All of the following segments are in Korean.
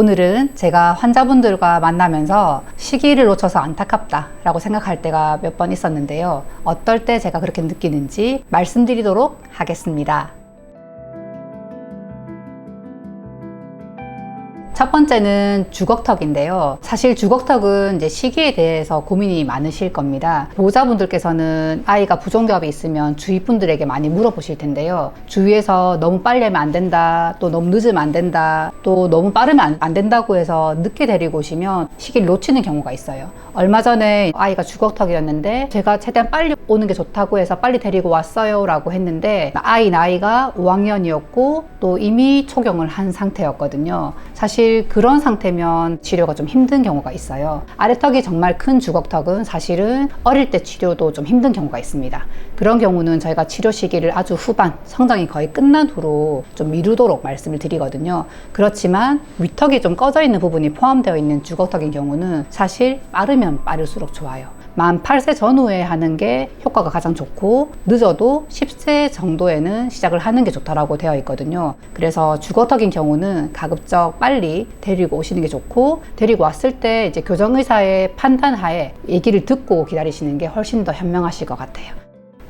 오늘은 제가 환자분들과 만나면서 시기를 놓쳐서 안타깝다 라고 생각할 때가 몇 번 있었는데요. 어떨 때 제가 그렇게 느끼는지 말씀드리도록 하겠습니다. 첫 번째는 주걱턱인데요. 사실 주걱턱은 이제 시기에 대해서 고민이 많으실 겁니다. 보호자분들께서는 아이가 부종기업이 있으면 주위 분들에게 많이 물어보실 텐데요. 주위에서 너무 빨리 하면 안 된다, 또 너무 늦으면 안 된다, 또 너무 빠르면 안 된다고 해서 늦게 데리고 오시면 시기를 놓치는 경우가 있어요. 얼마 전에 아이가 주걱턱이었는데 제가 최대한 빨리 오는 게 좋다고 해서 빨리 데리고 왔어요 라고 했는데 아이 나이가 5학년이었고 또 이미 초경을 한 상태였거든요. 사실 그런 상태면 치료가 좀 힘든 경우가 있어요. 아래턱이 정말 큰 주걱턱은 사실은 어릴 때 치료도 좀 힘든 경우가 있습니다. 그런 경우는 저희가 치료 시기를 아주 후반, 성장이 거의 끝난 후로 좀 미루도록 말씀을 드리거든요. 그렇지만 위턱이 좀 꺼져 있는 부분이 포함되어 있는 주걱턱인 경우는 사실 빠르면 빠를수록 좋아요. 만 8세 전후에 하는 게 효과가 가장 좋고 늦어도 10세 정도에는 시작을 하는 게 좋다라고 되어 있거든요. 그래서 주걱턱인 경우는 가급적 빨리 데리고 오시는 게 좋고, 데리고 왔을 때 이제 교정의사의 판단하에 얘기를 듣고 기다리시는 게 훨씬 더 현명하실 것 같아요.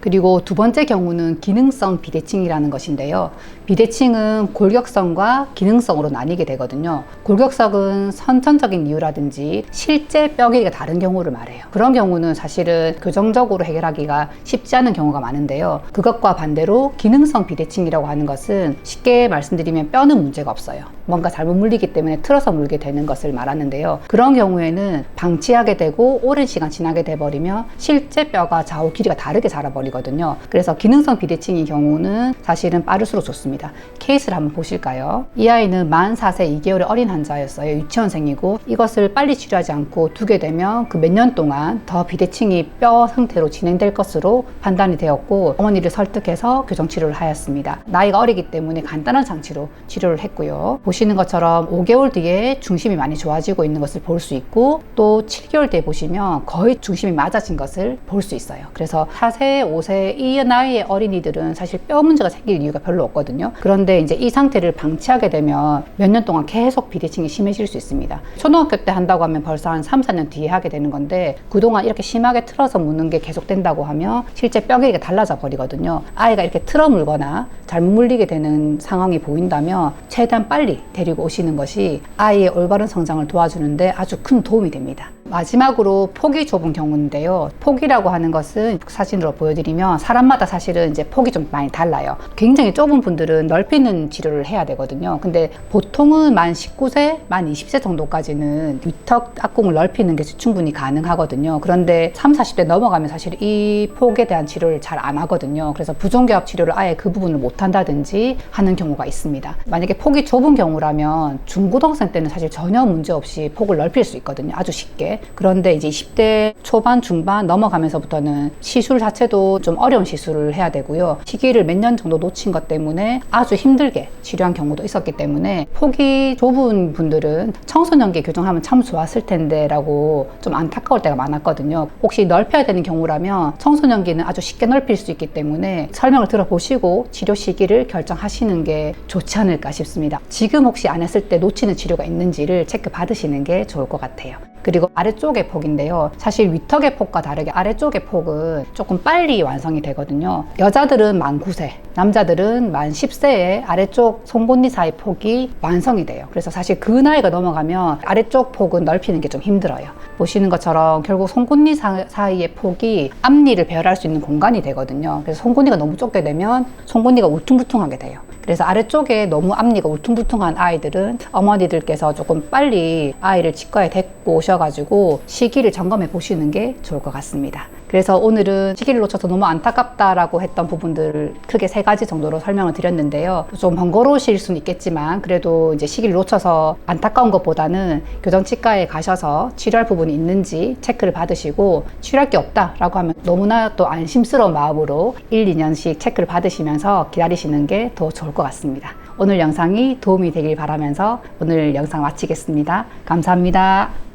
그리고 두 번째 경우는 기능성 비대칭이라는 것인데요. 비대칭은 골격성과 기능성으로 나뉘게 되거든요. 골격성은 선천적인 이유라든지 실제 뼈 길이가 다른 경우를 말해요. 그런 경우는 사실은 교정적으로 해결하기가 쉽지 않은 경우가 많은데요. 그것과 반대로 기능성 비대칭이라고 하는 것은 쉽게 말씀드리면 뼈는 문제가 없어요. 뭔가 잘못 물리기 때문에 틀어서 물게 되는 것을 말하는데요. 그런 경우에는 방치하게 되고 오랜 시간 지나게 돼버리면 실제 뼈가 좌우 길이가 다르게 자라버리거든요. 그래서 기능성 비대칭인 경우는 사실은 빠를수록 좋습니다. 케이스를 한번 보실까요? 이 아이는 만 4세 2개월의 어린 환자였어요. 유치원생이고 이것을 빨리 치료하지 않고 두게 되면 그 몇 년 동안 더 비대칭이 뼈 상태로 진행될 것으로 판단이 되었고 어머니를 설득해서 교정치료를 하였습니다. 나이가 어리기 때문에 간단한 장치로 치료를 했고요. 보시는 것처럼 5개월 뒤에 중심이 많이 좋아지고 있는 것을 볼 수 있고 또 7개월 뒤에 보시면 거의 중심이 맞아진 것을 볼 수 있어요. 그래서 4세, 5세 이 나이의 어린이들은 사실 뼈 문제가 생길 이유가 별로 없거든요. 그런데 이제 이 상태를 방치하게 되면 몇 년 동안 계속 비대칭이 심해질 수 있습니다. 초등학교 때 한다고 하면 벌써 한 3, 4년 뒤에 하게 되는 건데 그동안 이렇게 심하게 틀어서 무는 게 계속된다고 하면 실제 뼈 길이가 달라져 버리거든요. 아이가 이렇게 틀어 물거나 잘못 물리게 되는 상황이 보인다면 최대한 빨리 데리고 오시는 것이 아이의 올바른 성장을 도와주는데 아주 큰 도움이 됩니다. 마지막으로 폭이 좁은 경우인데요. 폭이라고 하는 것은 사진으로 보여드리면 사람마다 사실은 이제 폭이 좀 많이 달라요. 굉장히 좁은 분들은 넓히는 치료를 해야 되거든요. 근데 보통은 만 19세, 만 20세 정도까지는 위턱 앞궁을 넓히는 게 충분히 가능하거든요. 그런데 30, 40대 넘어가면 사실 이 폭에 대한 치료를 잘 안 하거든요. 그래서 부종기압 치료를 아예 그 부분을 못 한다든지 하는 경우가 있습니다. 만약에 폭이 좁은 경우라면 중고등학생 때는 사실 전혀 문제 없이 폭을 넓힐 수 있거든요. 아주 쉽게. 그런데 이제 20대 초반, 중반 넘어가면서부터는 시술 자체도 좀 어려운 시술을 해야 되고요. 시기를 몇 년 정도 놓친 것 때문에 아주 힘들게 치료한 경우도 있었기 때문에 폭이 좁은 분들은 청소년기 교정하면 참 좋았을 텐데 라고 좀 안타까울 때가 많았거든요. 혹시 넓혀야 되는 경우라면 청소년기는 아주 쉽게 넓힐 수 있기 때문에 설명을 들어보시고 치료 시기를 결정하시는 게 좋지 않을까 싶습니다. 지금 혹시 안 했을 때 놓치는 치료가 있는지를 체크 받으시는 게 좋을 것 같아요. 그리고 아래쪽의 폭인데요. 사실 위턱의 폭과 다르게 아래쪽의 폭은 조금 빨리 완성이 되거든요. 여자들은 만 9세, 남자들은 만 10세에 아래쪽 송곳니 사이 폭이 완성이 돼요. 그래서 사실 그 나이가 넘어가면 아래쪽 폭은 넓히는 게 좀 힘들어요. 보시는 것처럼 결국 송곳니 사이의 폭이 앞니를 배열할 수 있는 공간이 되거든요. 그래서 송곳니가 너무 좁게 되면 송곳니가 울퉁불퉁하게 돼요. 그래서 아래쪽에 너무 앞니가 울퉁불퉁한 아이들은 어머니들께서 조금 빨리 아이를 치과에 데리고 오셔가지고 시기를 점검해 보시는 게 좋을 것 같습니다. 그래서 오늘은 시기를 놓쳐서 너무 안타깝다라고 했던 부분들을 크게 3가지 정도로 설명을 드렸는데요. 좀 번거로우실 수는 있겠지만 그래도 이제 시기를 놓쳐서 안타까운 것보다는 교정치과에 가셔서 치료할 부분이 있는지 체크를 받으시고 치료할 게 없다라고 하면 너무나 또 안심스러운 마음으로 1, 2년씩 체크를 받으시면서 기다리시는 게 더 좋을 것 같습니다. 오늘 영상이 도움이 되길 바라면서 오늘 영상 마치겠습니다. 감사합니다.